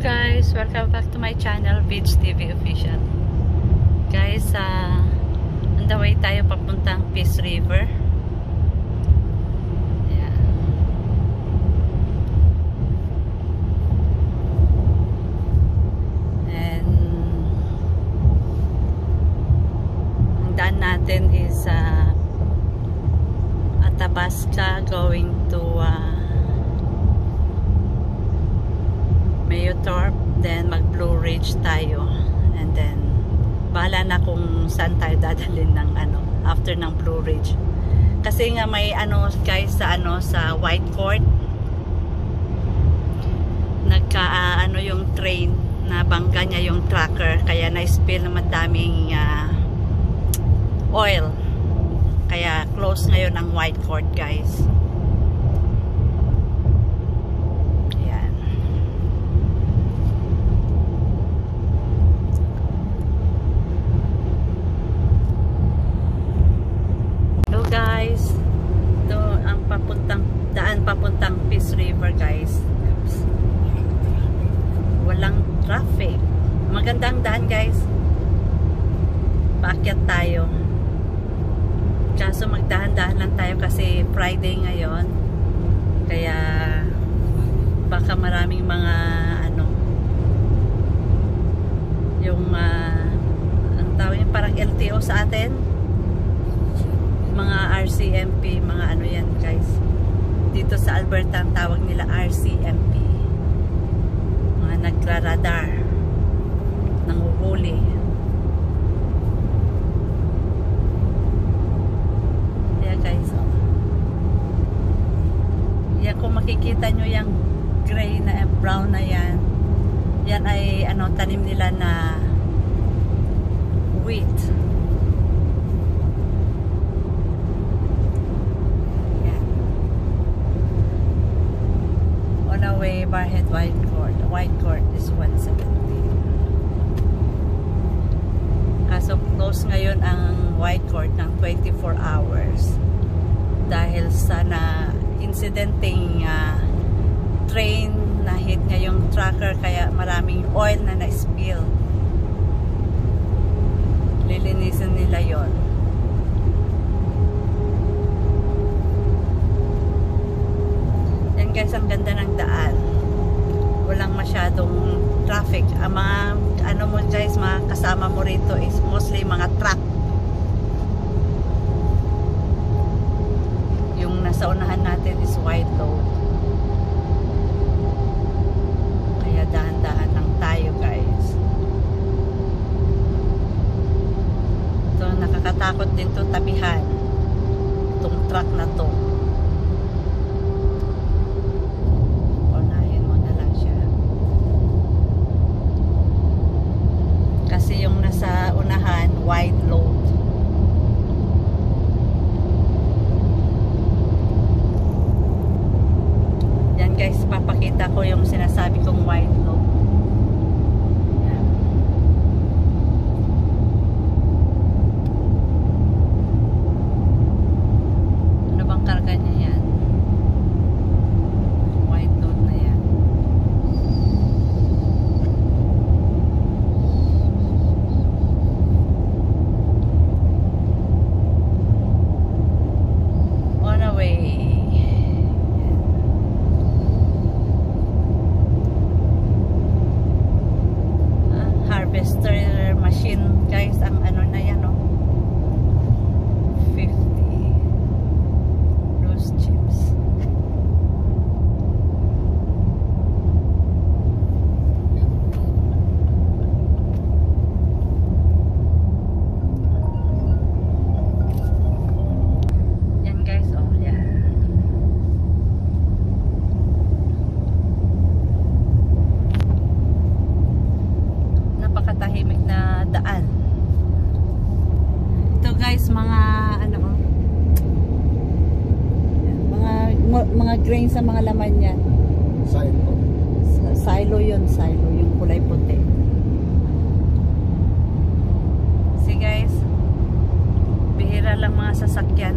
guys, welcome back to my channel, Beach TV Official. Guys, on the way tayo papuntang Peace River. Ayan. And ang daan natin is Athabasca going to Mayutorp, then mag Blue Ridge tayo, and then bahala na kung saan tayo dadalhin ng after ng Blue Ridge, kasi nga may guys sa White Court yung train na bangga niya yung tracker, kaya na-spill na madaming oil, kaya close ngayon ang White Court, guys. Guys, ito ang papuntang Peace River, guys. Walang traffic, magandang daan, guys. Paakyat tayo, kaso magdahan-dahan lang tayo kasi Friday ngayon, kaya baka maraming mga yung ang tawag yung parang LTO sa atin, mga RCMP, mga yan, guys. Dito sa Alberta ang tawag nila RCMP, mga nagradar, nanguhuli. Ayan, guys, yan, kung makikita nyo yung gray na brown na yan ay tanim nila na wheat. Way Barhead White Court is 170. Kaso close ngayon ang White Court ng 24 hours dahil sa incidenteng train na hit nga yung tracker, kaya maraming oil na na-spill. Lilinisin nila yon. Guys, ang ganda ng daan, walang masyadong traffic. Ang mga mo, guys, mga kasama mo rito is mostly mga truck. Yung nasa unahan natin is wide load, kaya dahan-dahan lang tayo, guys. Ito, nakakatakot din to tabihan, itong truck na to. Kasi yung nasa unahan wide load. Yan, guys, papakita ko yung sinasabi kong wide load. Yan. Ano bang karga niya yan? Wide load na yan. Harvester machine, guys, ang na yan, 50 loose chips. Yan, guys, yan. Napakatahimik na daan. Ito, guys, mga mga grains sa mga laman niyan. Silo. Silo yun, yung kulay puti. See, guys, bihira lang mga sasakyan.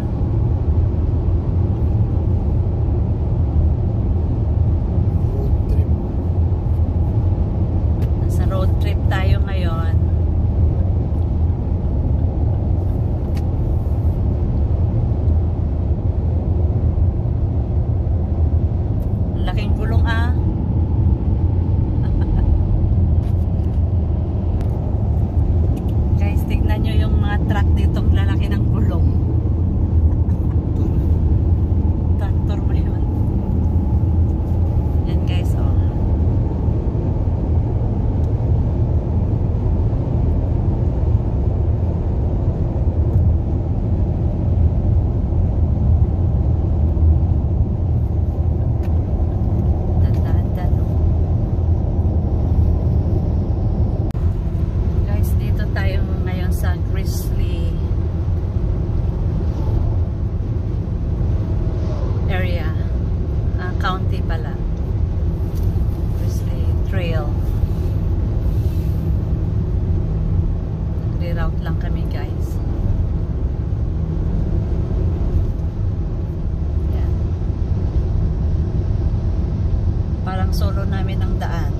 tinuturo namin ang daan.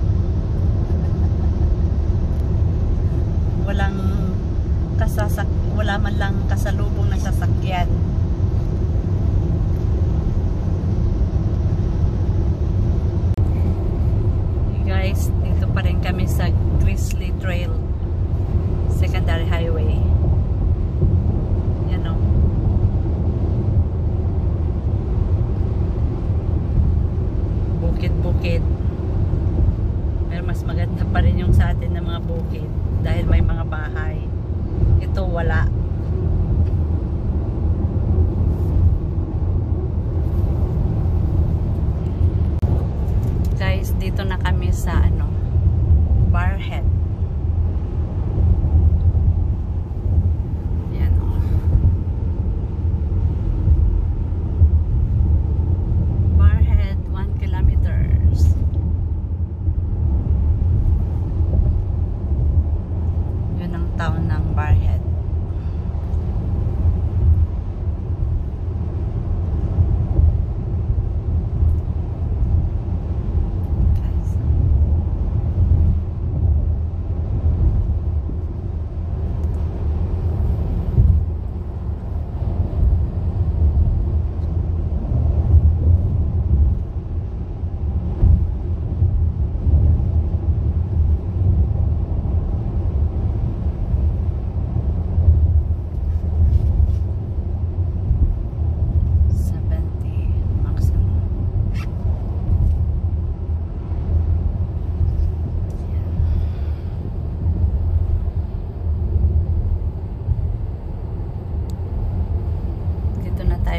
Wala man lang kasalubong na sasakyan. Guys, dito pa rin kami sa Grizzly Trail Secondary Highway. Yan o. Bukid-bukid. Pero mas maganda pa rin yung sa atin na mga bukid dahil may mga bahay. Ito wala. Guys, dito na kami sa Barrhead. Yan o. Barrhead, 1 kilometers. Yun ang town ng Barrhead.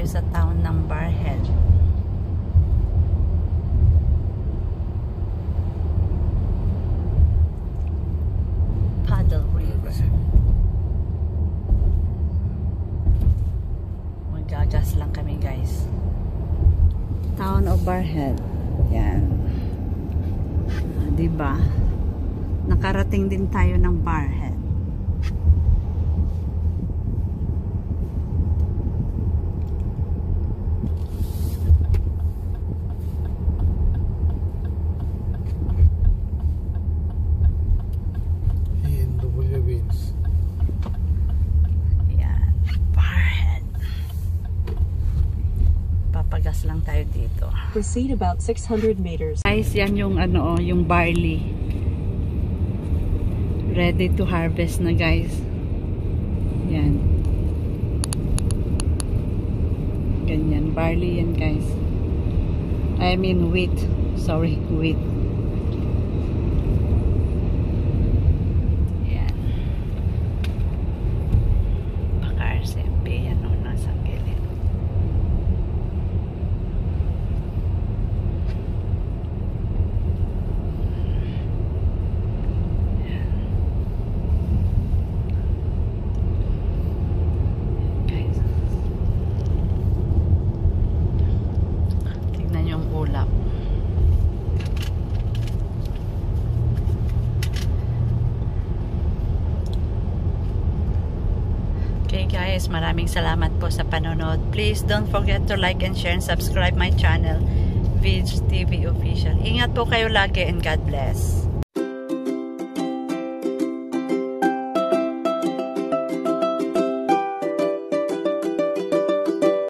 Sa town ng Barrhead. Paddle River. Magagas lang kami guys. Town of Barrhead. Yan. Diba? Nakarating din tayo ng Barrhead. Papagas lang tayo dito. Proceed about 600 meters. Guys, yan yung yung barley. Ready to harvest na guys. Yan. Ganyan, barley yan guys. I mean wheat. Sorry, wheat. Yan. Bakar sempe yan o nasa gilid. Okay guys, maraming salamat po sa panonood. Please don't forget to like and share and subscribe my channel, Vids TV Official. Ingat po kayo lagi and God bless.